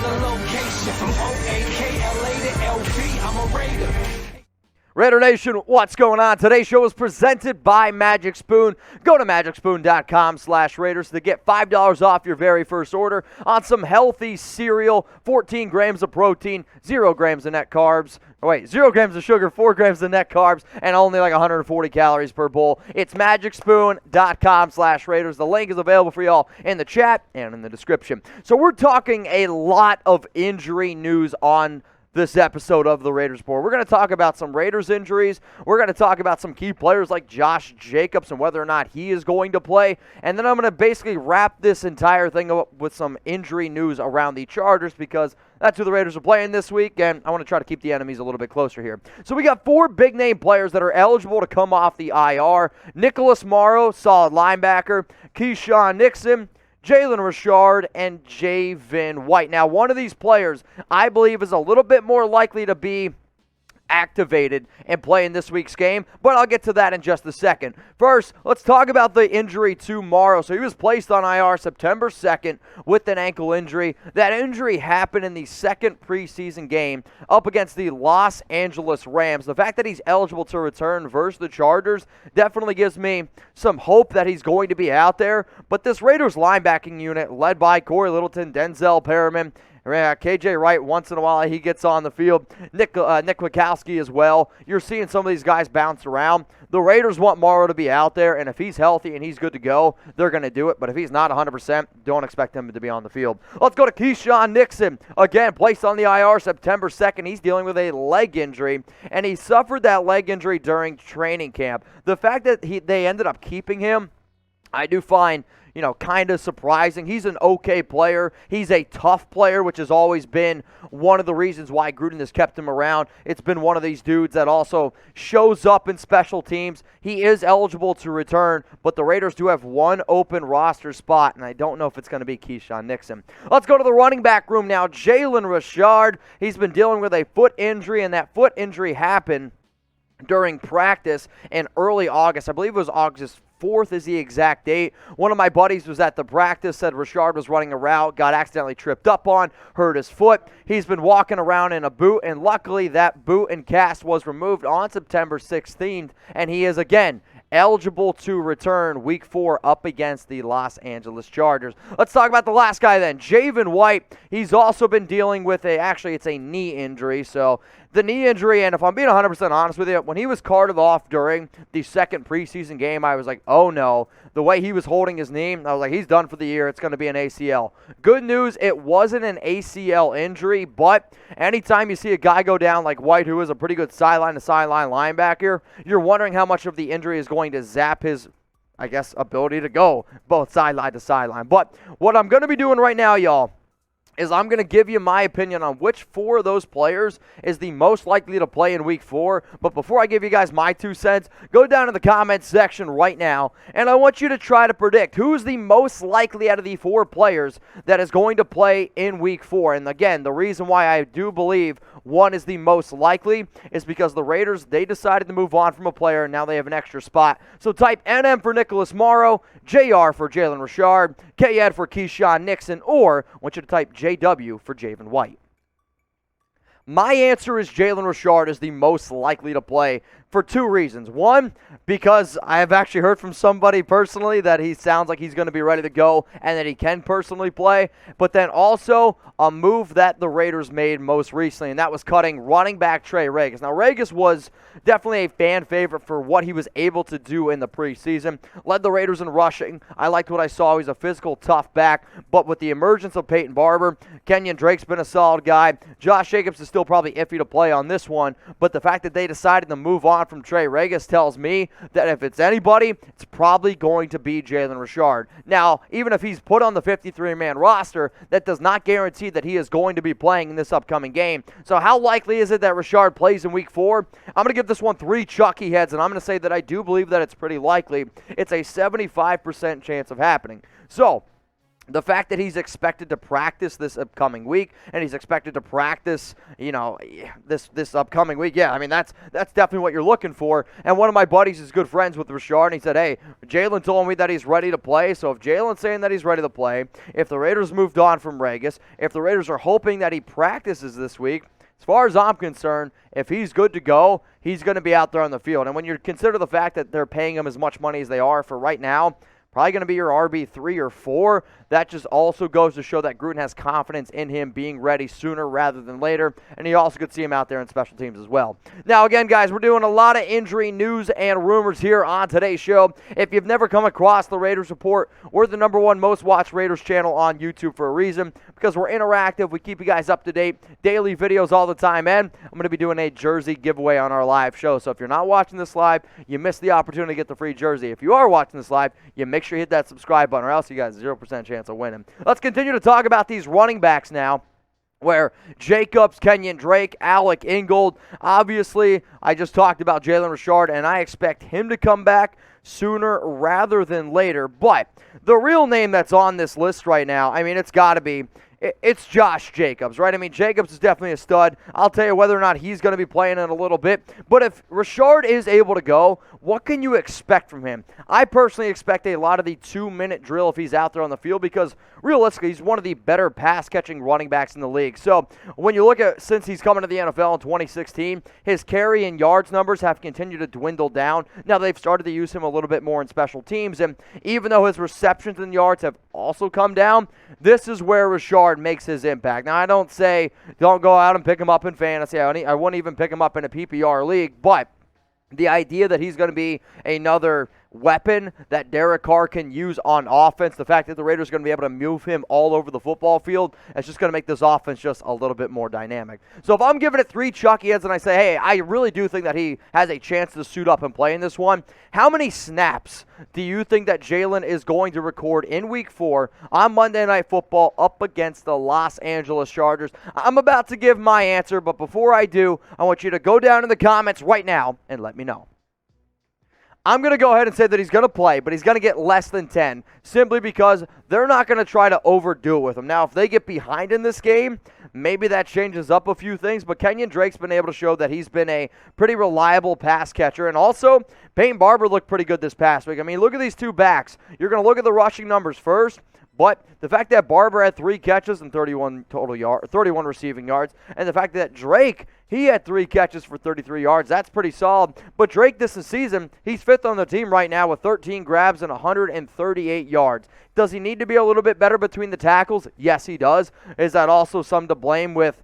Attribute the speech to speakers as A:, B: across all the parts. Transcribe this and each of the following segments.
A: the location. From O-A-K-L-A to L-V, I'm a Raider.
B: Raider Nation, what's going on? Today's show is presented by Magic Spoon. Go to magicspoon.com/Raiders to get $5 off your very first order on some healthy cereal, 14 grams of protein, 0 grams of net carbs. 0 grams of sugar, 4 grams of net carbs, and only like 140 calories per bowl. It's magicspoon.com/Raiders. The link is available for y'all in the chat and in the description. So we're talking a lot of injury news on this episode of the Raiders Report. We're going to talk about some Raiders injuries. We're going to talk about some key players like Josh Jacobs and whether or not he is going to play. And then I'm going to basically wrap this entire thing up with some injury news around the Chargers because that's who the Raiders are playing this week, and I want to try to keep the enemies a little bit closer here. So we got 4 big-name players that are eligible to come off the IR. Nicholas Morrow, solid linebacker. Keisean Nixon, Jalen Richard, and Javin White. Now, one of these players, I believe, is a little bit more likely to be activated and play in this week's game, but I'll get to that in just a second. First, let's talk about the injury to Morrow. So he was placed on IR September 2nd with an ankle injury. That injury happened in the second preseason game up against the Los Angeles Rams. The fact that he's eligible to return versus the Chargers definitely gives me some hope that he's going to be out there, but this Raiders linebacking unit led by Corey Littleton, Denzel Perriman, KJ Wright, once in a while he gets on the field. Nick Wachowski as well. You're seeing some of these guys bounce around. The Raiders want Morrow to be out there, and if he's healthy and he's good to go, they're going to do it. But if he's not 100%, don't expect him to be on the field. Let's go to Keisean Nixon. Again, placed on the IR September 2nd. He's dealing with a leg injury, and he suffered that leg injury during training camp. The fact that they ended up keeping him, I do find kind of surprising. He's an okay player. He's a tough player, which has always been one of the reasons why Gruden has kept him around. It's been one of these dudes that also shows up in special teams. He is eligible to return, but the Raiders do have one open roster spot, and I don't know if it's going to be Keisean Nixon. Let's go to the running back room now. Jalen Richard, he's been dealing with a foot injury, and that foot injury happened during practice in early August. I believe it was August 4th is the exact date. One of my buddies was at the practice, said Richard was running a route, got accidentally tripped up on, hurt his foot. He's been walking around in a boot, and luckily that boot and cast was removed on September 16th, and he is again eligible to return week 4 up against the Los Angeles Chargers. Let's talk about the last guy then, Javin White. He's also been dealing with it's a knee injury. So the knee injury, and if I'm being 100% honest with you, when he was carted off during the second preseason game, I was like, oh no. The way he was holding his knee, I was like, he's done for the year. It's going to be an ACL. Good news, it wasn't an ACL injury, but anytime you see a guy go down like White, who is a pretty good sideline-to-sideline linebacker, you're wondering how much of the injury is going to zap his, ability to go both sideline to sideline. But what I'm going to be doing right now, y'all, is I'm going to give you my opinion on which 4 of those players is the most likely to play in week 4. But before I give you guys my 2 cents, go down in the comments section right now, and I want you to try to predict who's the most likely out of the 4 players that is going to play in week 4. And again, the reason why I do believe one is the most likely is because the Raiders, they decided to move on from a player, and now they have an extra spot. So type NM for Nicholas Morrow, JR for Jalen Richard, KN for Keisean Nixon, or I want you to type JW for Javin White. My answer is Jalen Richard is the most likely to play for 2 reasons. One, because I have actually heard from somebody personally that he sounds like he's going to be ready to go and that he can personally play. But then also a move that the Raiders made most recently, and that was cutting running back Trey Regis. Now, Regis was definitely a fan favorite for what he was able to do in the preseason. Led the Raiders in rushing. I liked what I saw. He's a physical, tough back. But with the emergence of Peyton Barber, Kenyon Drake's been a solid guy. Josh Jacobs is still probably iffy to play on this one. But the fact that they decided to move on from Trey Regis tells me that if it's anybody, it's probably going to be Jalen Richard. Now, even if he's put on the 53-man roster, that does not guarantee that he is going to be playing in this upcoming game. So how likely is it that Richard plays in week 4? I'm going to give this one 3 chalky heads, and I'm going to say that I do believe that it's pretty likely. It's a 75% chance of happening. So the fact that he's expected to practice this upcoming week, and he's expected to practice, this upcoming week, yeah, I mean, that's definitely what you're looking for. And one of my buddies is good friends with Richard, and he said, hey, Jalen told me that he's ready to play, so if Jalen's saying that he's ready to play, if the Raiders moved on from Regis, if the Raiders are hoping that he practices this week, as far as I'm concerned, if he's good to go, he's going to be out there on the field. And when you consider the fact that they're paying him as much money as they are for right now, probably going to be your RB3 or 4. That just also goes to show that Gruden has confidence in him being ready sooner rather than later, and you also could see him out there in special teams as well. Now, again, guys, we're doing a lot of injury news and rumors here on today's show. If you've never come across the Raiders Report, we're the #1 most watched Raiders channel on YouTube for a reason, because we're interactive. We keep you guys up to date, daily videos all the time, and I'm going to be doing a jersey giveaway on our live show. So if you're not watching this live, you missed the opportunity to get the free jersey. If you are watching this live, you make sure you hit that subscribe button, or else you guys 0% chance of winning. Let's continue to talk about these running backs now, where Jacobs, Kenyon Drake, Alec Ingold. Obviously, I just talked about Jalen Richard, and I expect him to come back sooner rather than later. But the real name that's on this list right now, I mean, it's got to be, it's Josh Jacobs, right? I mean, Jacobs is definitely a stud. I'll tell you whether or not he's going to be playing in a little bit. But if Richard is able to go, what can you expect from him? I personally expect a lot of the 2-minute drill if he's out there on the field, because realistically, he's one of the better pass-catching running backs in the league. So when you look at, since he's coming to the NFL in 2016, his carry and yards numbers have continued to dwindle down. Now they've started to use him a little bit more in special teams, and even though his receptions and yards have also come down, this is where Richard makes his impact. Now, I don't say don't go out and pick him up in fantasy. I wouldn't even pick him up in a PPR league, but the idea that he's going to be another weapon that Derek Carr can use on offense, the fact that the Raiders are going to be able to move him all over the football field, it's just going to make this offense just a little bit more dynamic. So if I'm giving it 3 chalky heads and I say, hey, I really do think that he has a chance to suit up and play in this one, how many snaps do you think that Jalen is going to record in Week 4 on Monday Night Football up against the Los Angeles Chargers? I'm about to give my answer, but before I do, I want you to go down in the comments right now and let me know. I'm going to go ahead and say that he's going to play, but he's going to get less than 10, simply because they're not going to try to overdo it with him. Now, if they get behind in this game, maybe that changes up a few things, but Kenyon Drake's been able to show that he's been a pretty reliable pass catcher, and also, Peyton Barber looked pretty good this past week. I mean, look at these two backs. You're going to look at the rushing numbers first, but the fact that Barber had 3 catches and 31 receiving yards, and the fact that Drake, he had 3 catches for 33 yards, that's pretty solid. But Drake this season, he's 5th on the team right now with 13 grabs and 138 yards. Does he need to be a little bit better between the tackles? Yes, he does. Is that also some to blame with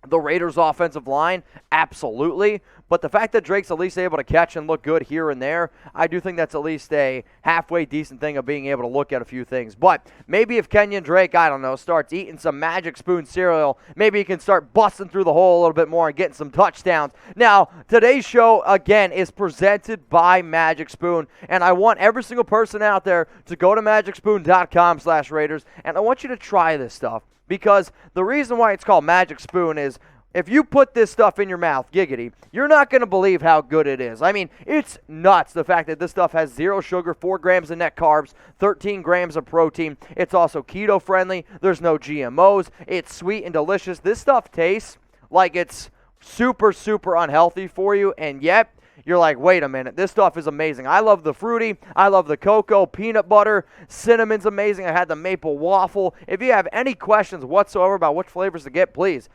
B: the Raiders' offensive line? Absolutely. But the fact that Drake's at least able to catch and look good here and there, I do think that's at least a halfway decent thing of being able to look at a few things. But maybe if Kenyon Drake, I don't know, starts eating some Magic Spoon cereal, maybe he can start busting through the hole a little bit more and getting some touchdowns. Now, today's show, again, is presented by Magic Spoon, and I want every single person out there to go to magicspoon.com/Raiders, and I want you to try this stuff, because the reason why it's called Magic Spoon is, if you put this stuff in your mouth, giggity, you're not going to believe how good it is. I mean, it's nuts, the fact that this stuff has 0 sugar, 4 grams of net carbs, 13 grams of protein. It's also keto-friendly. There's no GMOs. It's sweet and delicious. This stuff tastes like it's super, super unhealthy for you, and yet you're like, wait a minute, this stuff is amazing. I love the fruity. I love the cocoa, peanut butter. Cinnamon's amazing. I had the maple waffle. If you have any questions whatsoever about which flavors to get, please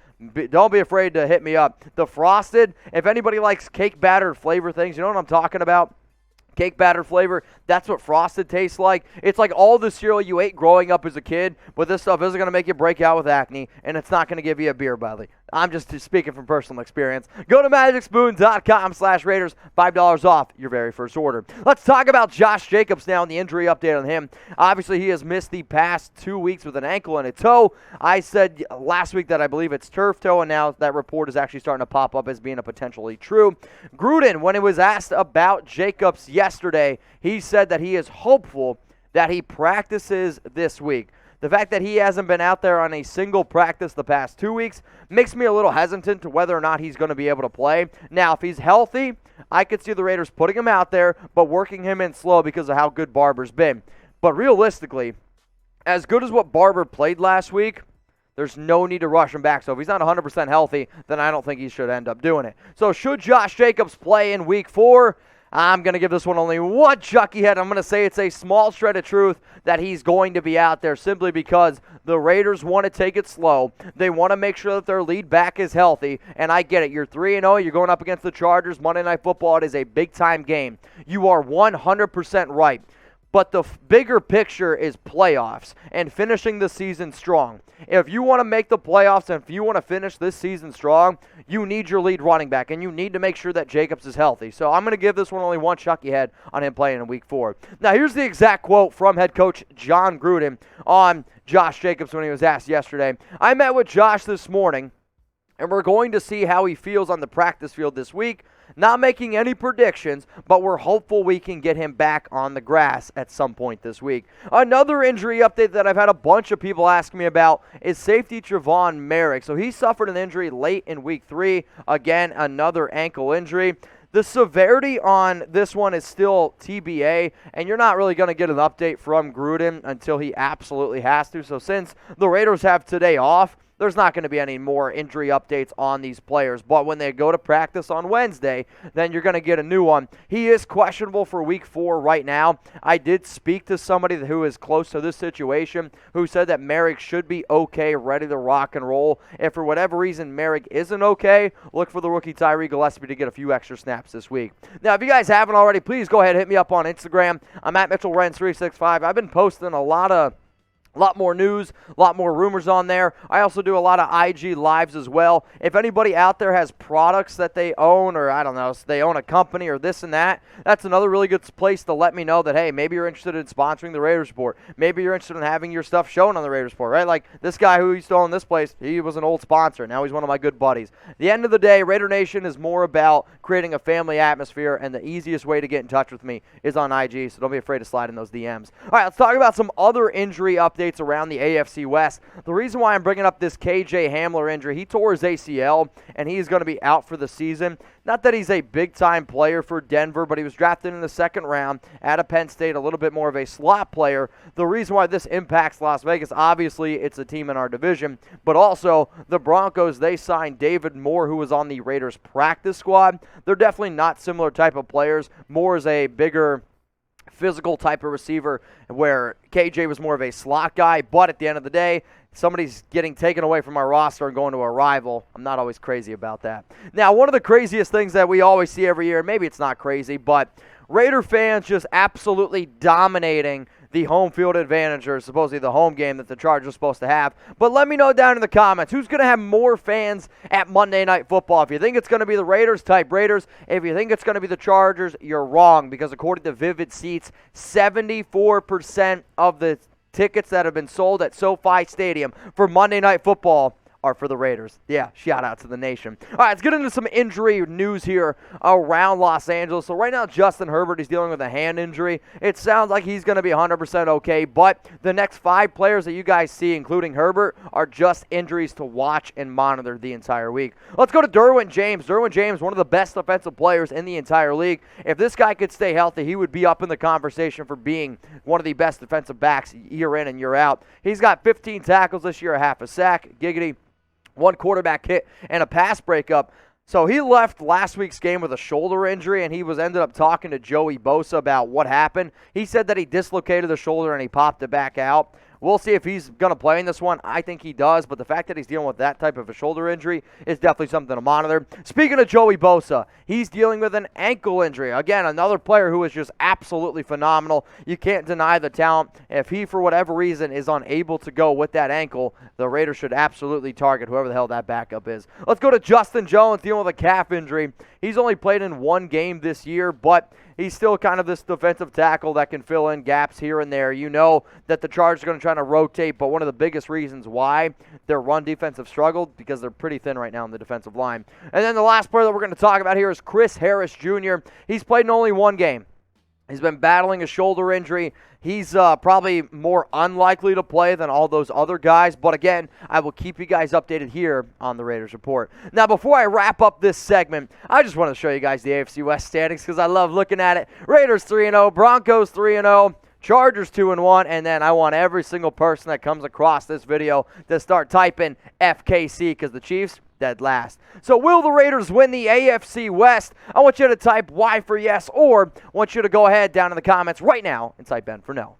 B: don't be afraid to hit me up. The frosted, if anybody likes cake batter flavor things, you know what I'm talking about? Cake batter flavor, that's what frosted tastes like. It's like all the cereal you ate growing up as a kid, but this stuff isn't going to make you break out with acne, and it's not going to give you a beer belly. I'm just speaking from personal experience. Go to magicspoon.com/Raiders, $5 off your very first order. Let's talk about Josh Jacobs now and the injury update on him. Obviously, he has missed the past 2 weeks with an ankle and a toe. I said last week that I believe it's turf toe, and now that report is actually starting to pop up as being a potentially true. Gruden, when he was asked about Jacobs yesterday, he said that he is hopeful that he practices this week. The fact that he hasn't been out there on a single practice the past 2 weeks makes me a little hesitant to whether or not he's going to be able to play. Now, if he's healthy, I could see the Raiders putting him out there, but working him in slow because of how good Barber's been. But realistically, as good as what Barber played last week, there's no need to rush him back. So if he's not 100% healthy, then I don't think he should end up doing it. So should Josh Jacobs play in week 4? I'm going to give this one only one chucky head. I'm going to say it's a small shred of truth that he's going to be out there simply because the Raiders want to take it slow. They want to make sure that their lead back is healthy, and I get it. You're 3-0. You're going up against the Chargers. Monday Night Football, it is a big-time game. You are 100% right. But the bigger picture is playoffs and finishing the season strong. If you want to make the playoffs and if you want to finish this season strong, you need your lead running back, and you need to make sure that Jacobs is healthy. So I'm going to give this one only one chucky head on him playing in week 4. Now, here's the exact quote from head coach Jon Gruden on Josh Jacobs when he was asked yesterday. I met with Josh this morning, and we're going to see how he feels on the practice field this week. Not making any predictions, but we're hopeful we can get him back on the grass at some point this week. Another injury update that I've had a bunch of people ask me about is safety Tre'von Moehrig. So he suffered an injury late in week 3. Again, another ankle injury. The severity on this one is still TBA, and you're not really going to get an update from Gruden until he absolutely has to. So since the Raiders have today off, there's not going to be any more injury updates on these players. But when they go to practice on Wednesday, then you're going to get a new one. He is questionable for week 4 right now. I did speak to somebody who is close to this situation who said that Moehrig should be okay, ready to rock and roll. If for whatever reason Moehrig isn't okay, look for the rookie Tyree Gillespie to get a few extra snaps this week. Now, if you guys haven't already, please go ahead and hit me up on Instagram. I'm at MitchellRens365. I've been posting a lot more news, a lot more rumors on there. I also do a lot of IG lives as well. If anybody out there has products that they own, or I don't know, they own a company or this and that, that's another really good place to let me know that, hey, maybe you're interested in sponsoring the Raiders Report. Maybe you're interested in having your stuff shown on the Raiders Report, right? Like this guy who used to own this place, he was an old sponsor. Now he's one of my good buddies. At the end of the day, Raider Nation is more about creating a family atmosphere, and the easiest way to get in touch with me is on IG, so don't be afraid to slide in those DMs. All right, let's talk about some other injury updates around the AFC West. The reason why I'm bringing up this KJ Hamler injury, he tore his ACL, and he's going to be out for the season. Not that he's a big-time player for Denver, but he was drafted in the 2nd round out of Penn State, a little bit more of a slot player. The reason why this impacts Las Vegas, obviously, it's a team in our division, but also the Broncos, they signed David Moore, who was on the Raiders practice squad. They're definitely not similar type of players. Moore is a bigger physical type of receiver, where KJ was more of a slot guy, but at the end of the day, somebody's getting taken away from our roster and going to a rival. I'm not always crazy about that. Now, one of the craziest things that we always see every year, maybe it's not crazy, but Raider fans just absolutely dominating the home field advantage, or supposedly the home game that the Chargers are supposed to have. But let me know down in the comments, who's going to have more fans at Monday Night Football? If you think it's going to be the Raiders, type Raiders. If you think it's going to be the Chargers, you're wrong, because according to Vivid Seats, 74% of the tickets that have been sold at SoFi Stadium for Monday Night Football are for the Raiders. Yeah, shout out to the nation. All right, let's get into some injury news here around Los Angeles. So right now, Justin Herbert is dealing with a hand injury. It sounds like he's going to be 100% okay, but the next 5 players that you guys see, including Herbert, are just injuries to watch and monitor the entire week. Let's go to Derwin James. Derwin James, one of the best defensive players in the entire league. If this guy could stay healthy, he would be up in the conversation for being one of the best defensive backs year in and year out. He's got 15 tackles this year, a half a sack, giggity, 1 quarterback hit, and a pass breakup. So he left last week's game with a shoulder injury, and he ended up talking to Joey Bosa about what happened. He said that he dislocated the shoulder and he popped it back out. We'll see if he's going to play in this one. I think he does, but the fact that he's dealing with that type of a shoulder injury is definitely something to monitor. Speaking of Joey Bosa, he's dealing with an ankle injury. Again, another player who is just absolutely phenomenal. You can't deny the talent. If he, for whatever reason, is unable to go with that ankle, the Raiders should absolutely target whoever the hell that backup is. Let's go to Justin Jones dealing with a calf injury. He's only played in 1 game this year, but he's still kind of this defensive tackle that can fill in gaps here and there. You know that the Chargers are going to try to rotate, but one of the biggest reasons why their run defense have struggled, because they're pretty thin right now in the defensive line. And then the last player that we're going to talk about here is Chris Harris Jr. He's played in only 1 game. He's been battling a shoulder injury. He's probably more unlikely to play than all those other guys. But again, I will keep you guys updated here on the Raiders Report. Now, before I wrap up this segment, I just want to show you guys the AFC West standings because I love looking at it. Raiders 3-0, Broncos 3-0. Chargers 2-1, and then I want every single person that comes across this video to start typing FKC because the Chiefs, dead last. So will the Raiders win the AFC West? I want you to type Y for yes, or I want you to go ahead down in the comments right now and type N for no.